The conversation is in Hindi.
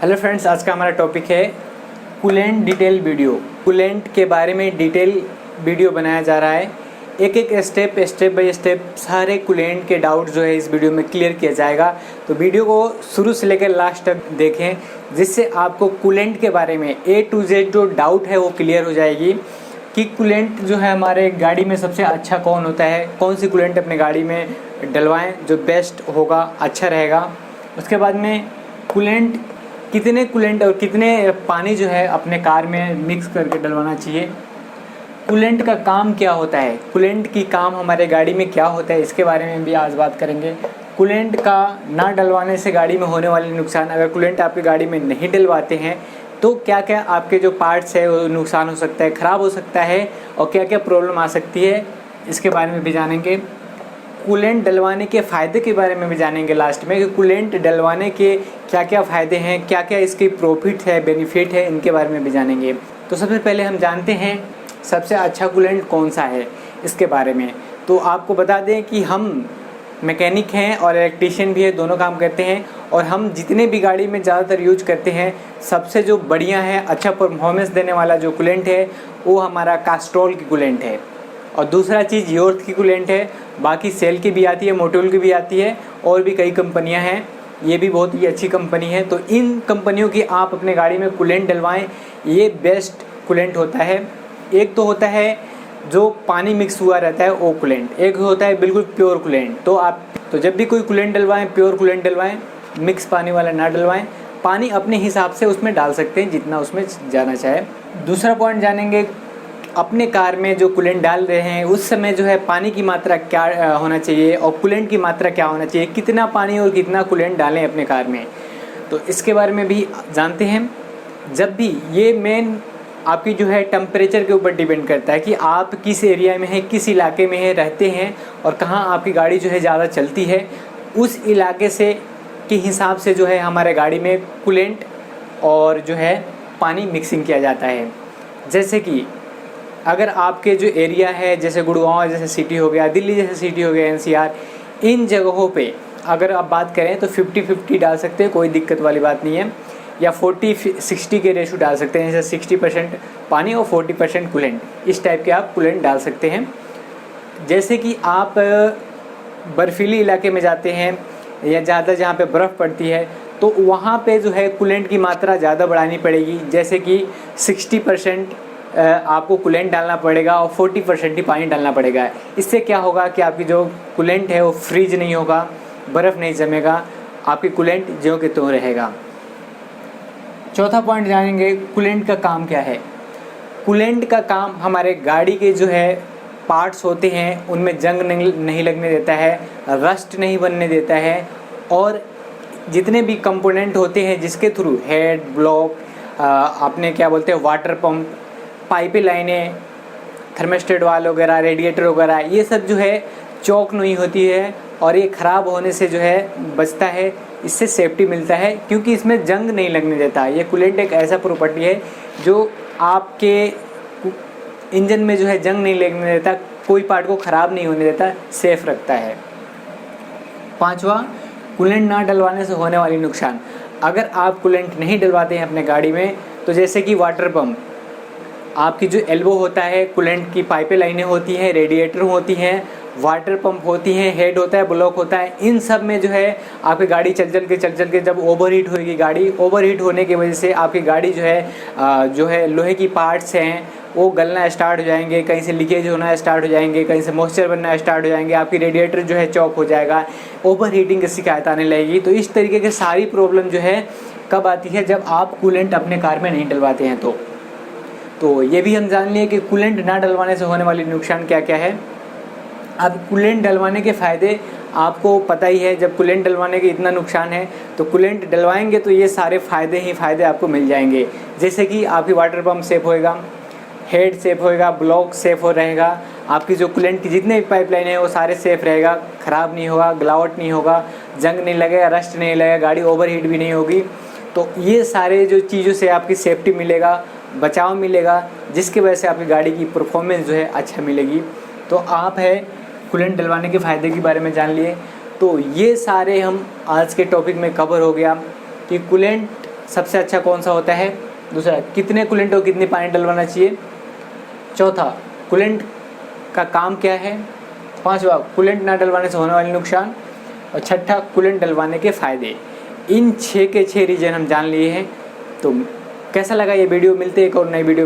हेलो फ्रेंड्स, आज का हमारा टॉपिक है कूलेंट डिटेल वीडियो। कूलेंट के बारे में डिटेल वीडियो बनाया जा रहा है। एक स्टेप बाय स्टेप सारे कूलेंट के डाउट जो है इस वीडियो में क्लियर किया जाएगा। तो वीडियो को शुरू से लेकर लास्ट तक देखें, जिससे आपको कूलेंट के बारे में A to Z जो डाउट है वो क्लियर हो जाएगी कि कूलेंट जो है हमारे गाड़ी में सबसे अच्छा कौन होता है, कौन सी कूलेंट अपने गाड़ी में डलवाएं जो बेस्ट होगा, अच्छा रहेगा। उसके बाद में कूलेंट कितने कूलेंट और कितने पानी जो है अपने कार में मिक्स करके डलवाना चाहिए। कूलेंट का काम क्या होता है, कूलेंट की काम हमारे गाड़ी में क्या होता है, इसके बारे में भी आज बात करेंगे। कूलेंट का ना डलवाने से गाड़ी में होने वाले नुकसान, अगर कूलेंट आपकी गाड़ी में नहीं डलवाते हैं तो क्या क्या आपके जो पार्ट्स है वो नुकसान हो सकता है, ख़राब हो सकता है और क्या क्या प्रॉब्लम आ सकती है, इसके बारे में भी जानेंगे। कूलेंट डलवाने के फ़ायदे के बारे में भी जानेंगे लास्ट में कि कूलेंट डलवाने के क्या क्या फ़ायदे हैं, क्या क्या इसकी प्रॉफिट है, बेनिफिट है, इनके बारे में भी जानेंगे। तो सबसे पहले हम जानते हैं सबसे अच्छा कूलेंट कौन सा है इसके बारे में। तो आपको बता दें कि हम मैकेनिक हैं और इलेक्ट्रीशियन भी है, दोनों काम करते हैं। और हम जितने भी गाड़ी में ज़्यादातर यूज करते हैं, सबसे जो बढ़िया है, अच्छा परफॉर्मेंस देने वाला जो कूलेंट है वो हमारा कास्ट्रोल की कूलेंट है। और दूसरा चीज़ योर्थ की कूलेंट है। बाकी सेल की भी आती है, मोटोल की भी आती है, और भी कई कंपनियां हैं, ये भी बहुत ही अच्छी कंपनी है। तो इन कंपनियों की आप अपने गाड़ी में कूलेंट डलवाएं, ये बेस्ट कूलेंट होता है। एक तो होता है जो पानी मिक्स हुआ रहता है वो कूलेंट, एक होता है बिल्कुल प्योर कूलेंट। तो जब भी कोई कूलेंट डलवाएं, प्योर कूलेंट डलवाएं, मिक्स पानी वाला ना डलवाएं। पानी अपने हिसाब से उसमें डाल सकते हैं जितना उसमें जाना चाहे। दूसरा पॉइंट जानेंगे, अपने कार में जो कूलेंट डाल रहे हैं उस समय जो है पानी की मात्रा क्या होना चाहिए और कूलेंट की मात्रा क्या होना चाहिए, कितना पानी और कितना कूलेंट डालें अपने कार में, तो इसके बारे में भी जानते हैं। जब भी ये मेन आपकी जो है टेम्परेचर के ऊपर डिपेंड करता है कि आप किस एरिया में हैं, किस इलाके में है रहते हैं और कहाँ आपकी गाड़ी जो है ज़्यादा चलती है। उस इलाके से के हिसाब से जो है हमारे गाड़ी में कूलेंट और जो है पानी मिक्सिंग किया जाता है। जैसे कि अगर आपके जो एरिया है, जैसे गुड़गांव जैसे सिटी हो गया, दिल्ली जैसे सिटी हो गया, NCR, इन जगहों पे अगर आप बात करें तो 50-50 डाल सकते हैं, कोई दिक्कत वाली बात नहीं है। या 40-60 के रेशो डाल सकते हैं, जैसे 60% पानी और 40% कूलेंट, इस टाइप के आप कूलेंट डाल सकते हैं। जैसे कि आप बर्फीली इलाके में जाते हैं या ज़्यादा जहाँ पे बर्फ़ पड़ती है तो वहाँ पे जो है कूलेंट की मात्रा ज़्यादा बढ़ानी पड़ेगी। जैसे कि 60% आपको कूलेंट डालना पड़ेगा और 40% ही पानी डालना पड़ेगा। इससे क्या होगा कि आपकी जो कूलेंट है वो फ्रीज नहीं होगा, बर्फ़ नहीं जमेगा, आपकी कूलेंट ज्यों के त्यों रहेगा। चौथा पॉइंट जानेंगे, कूलेंट का काम क्या है। कूलेंट का काम हमारे गाड़ी के जो है पार्ट्स होते हैं उनमें जंग नहीं लगने देता है, रस्ट नहीं बनने देता है, और जितने भी कंपोनेंट होते हैं जिसके थ्रू हेड, ब्लॉक, आपने क्या बोलते हैं वाटर पंप, पाइपें लाइनें, थर्मोस्टेट वाल वगैरह, रेडिएटर वगैरह, ये सब जो है चौक नहीं होती है और ये ख़राब होने से जो है बचता है। इससे सेफ्टी मिलता है क्योंकि इसमें जंग नहीं लगने देता। ये कूलेंट एक ऐसा प्रॉपर्टी है जो आपके इंजन में जो है जंग नहीं लगने देता, कोई पार्ट को ख़राब नहीं होने देता, सेफ रखता है। पांचवा, कूलेंट ना डलवाने से होने वाली नुकसान। अगर आप कूलेंट नहीं डलवाते हैं अपने गाड़ी में तो जैसे कि वाटर पंप, आपकी जो एल्बो होता है, कूलेंट की पाइपें लाइनें होती हैं, रेडिएटर होती हैं, वाटर पंप होती हैं, हेड होता है, ब्लॉक होता है, इन सब में जो है आपकी गाड़ी चल चल के जब ओवरहीट होएगी, गाड़ी ओवरहीट होने की वजह से आपकी गाड़ी जो है लोहे की पार्ट्स हैं वो गलना स्टार्ट हो जाएंगे, कहीं से लीकेज होना स्टार्ट हो जाएंगे, कहीं से मॉइस्चर बनना स्टार्ट हो जाएंगे, आपकी रेडिएटर जो है चॉक हो जाएगा, ओवर हीटिंग की शिकायत आने लगेगी। तो इस तरीके की सारी प्रॉब्लम जो है कब आती है, जब आप कूलेंट अपने कार में नहीं डलवाते हैं। तो ये भी हम जान लिए कि कूलेंट ना डलवाने से होने वाली नुकसान क्या क्या है। अब कूलेंट डलवाने के फ़ायदे आपको पता ही है, जब कूलेंट डलवाने के इतना नुकसान है तो कूलेंट डलवाएंगे तो ये सारे फ़ायदे आपको मिल जाएंगे। जैसे कि आपकी वाटर पंप सेफ होएगा, हेड सेफ होएगा, ब्लॉक सेफ हो रहेगा, आपकी जो कूलेंट की जितने भी पाइपलाइन है वो सारे सेफ रहेगा, ख़राब नहीं होगा, गलावट नहीं होगा, जंग नहीं लगेगा, रस्ट नहीं लगेगा, गाड़ी ओवरहीट भी नहीं होगी। तो ये सारे जो चीज़ों से आपकी सेफ्टी मिलेगा, बचाव मिलेगा, जिसकी वजह से आपकी गाड़ी की परफॉर्मेंस जो है अच्छा मिलेगी। तो आप है कूलेंट डलवाने के फ़ायदे के बारे में जान लिए। तो ये सारे हम आज के टॉपिक में कवर हो गया कि कूलेंट सबसे अच्छा कौन सा होता है। दूसरा, कितने कूलेंट और कितनी पानी डलवाना चाहिए। चौथा, कूलेंट का काम क्या है। पांचवा, कूलेंट ना डलवाने से होने वाले नुकसान। और छठा, कूलेंट डलवाने के फ़ायदे। इन 6 के 6 रीजन हम जान लिए हैं। तो कैसा लगा ये वीडियो। मिलते हैं एक और नई वीडियो।